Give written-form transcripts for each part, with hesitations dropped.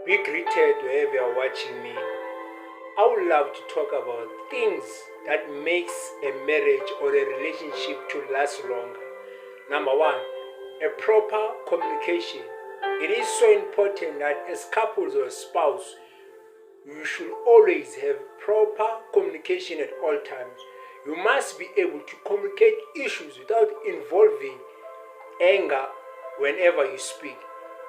Be greeted wherever you're watching me. I would love to talk about things that makes a marriage or a relationship to last longer. Number one, a proper communication. It is so important that as couples or spouse, you should always have proper communication at all times. You must be able to communicate issues without involving anger whenever you speak.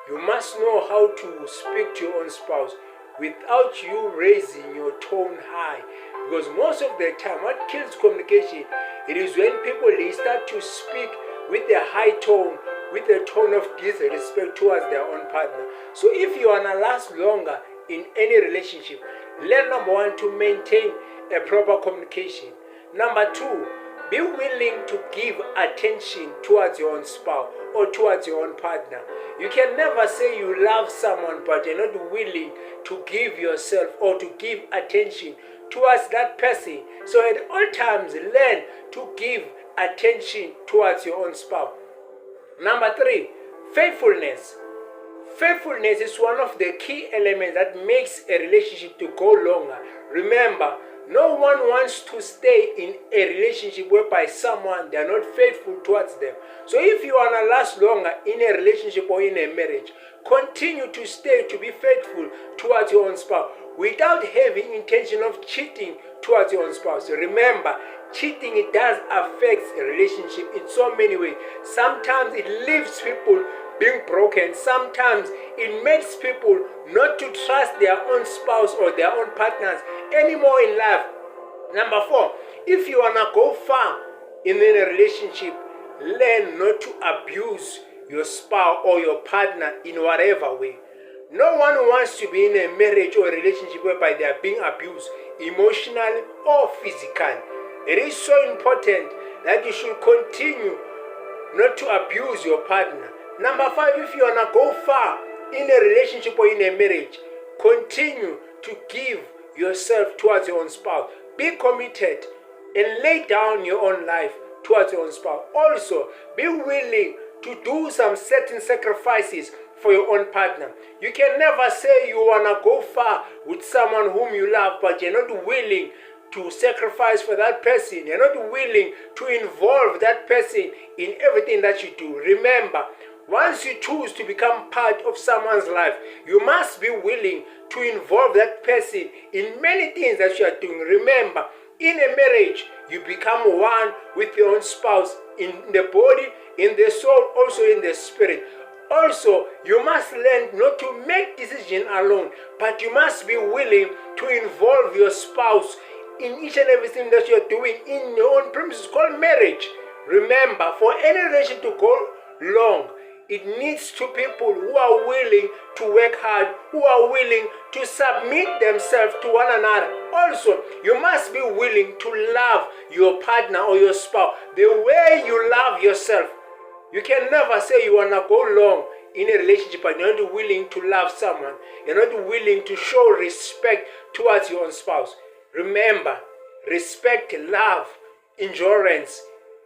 You must know how to speak to your own spouse without you raising your tone high. Because most of the time, what kills communication, it is when people they start to speak with a high tone, with a tone of disrespect towards their own partner. So if you want to last longer in any relationship, learn number one to maintain a proper communication. Number two, be willing to give attention towards your own spouse or towards your own partner. You can never say you love someone but you're not willing to give yourself or to give attention towards that person. So at all times, learn to give attention towards your own spouse. Number three, faithfulness. Faithfulness is one of the key elements that makes a relationship to go longer. Remember, no one wants to stay in a relationship whereby someone they are not faithful towards them. So if you want to last longer in a relationship or in a marriage, continue to stay to be faithful towards your own spouse without having intention of cheating towards your own spouse. Remember, cheating, it does affect a relationship in so many ways. Sometimes it leaves people being broken. Sometimes it makes people not to trust their own spouse or their own partners anymore in life. Number four, if you want to go far in a relationship, learn not to abuse your spouse or your partner in whatever way. No one wants to be in a marriage or a relationship whereby they are being abused emotionally or physically. It is so important that you should continue not to abuse your partner. Number five, if you want to go far in a relationship or in a marriage, continue to give yourself towards your own spouse. Be committed and lay down your own life towards your own spouse. Also, be willing to do some certain sacrifices for your own partner. You can never say you want to go far with someone whom you love, but you're not willing to sacrifice for that person. You're not willing to involve that person in everything that you do. Remember, once you choose to become part of someone's life, you must be willing to involve that person in many things that you are doing. Remember, in a marriage, you become one with your own spouse in the body, in the soul, also in the spirit. Also, you must learn not to make decisions alone, but you must be willing to involve your spouse in each and everything that you are doing in your own premises called marriage. Remember, for any relationship to go long, it needs two people who are willing to work hard, who are willing to submit themselves to one another. Also, you must be willing to love your partner or your spouse the way you love yourself. You can never say you want to go long in a relationship but you're not willing to love someone. You're not willing to show respect towards your own spouse. Remember, respect, love, endurance,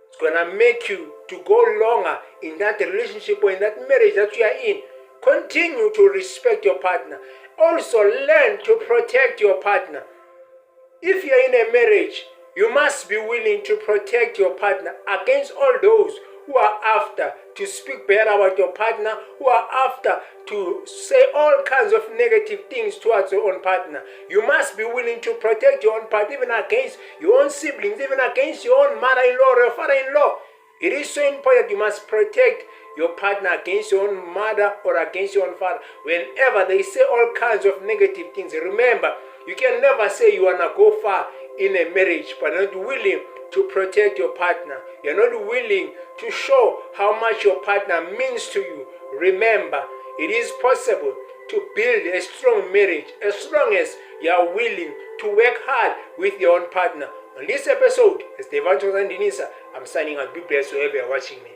it's going to make you to go longer in that relationship or in that marriage that you are in. Continue to respect your partner. Also, learn to protect your partner. If you're in a marriage, you must be willing to protect your partner against all those who are after to speak bad about your partner, who are after to say all kinds of negative things towards your own partner. You must be willing to protect your own partner, even against your own siblings, even against your own mother-in-law or your father-in-law. It is so important you must protect your partner against your own mother or against your own father. Whenever they say all kinds of negative things, remember, you can never say you want to go far in a marriage but not willing to protect your partner. You're not willing to show how much your partner means to you. Remember, it is possible to build a strong marriage as long as you are willing to work hard with your own partner. On this episode, it's Devan Denisa. I'm signing out. Be blessed wherever you're watching me.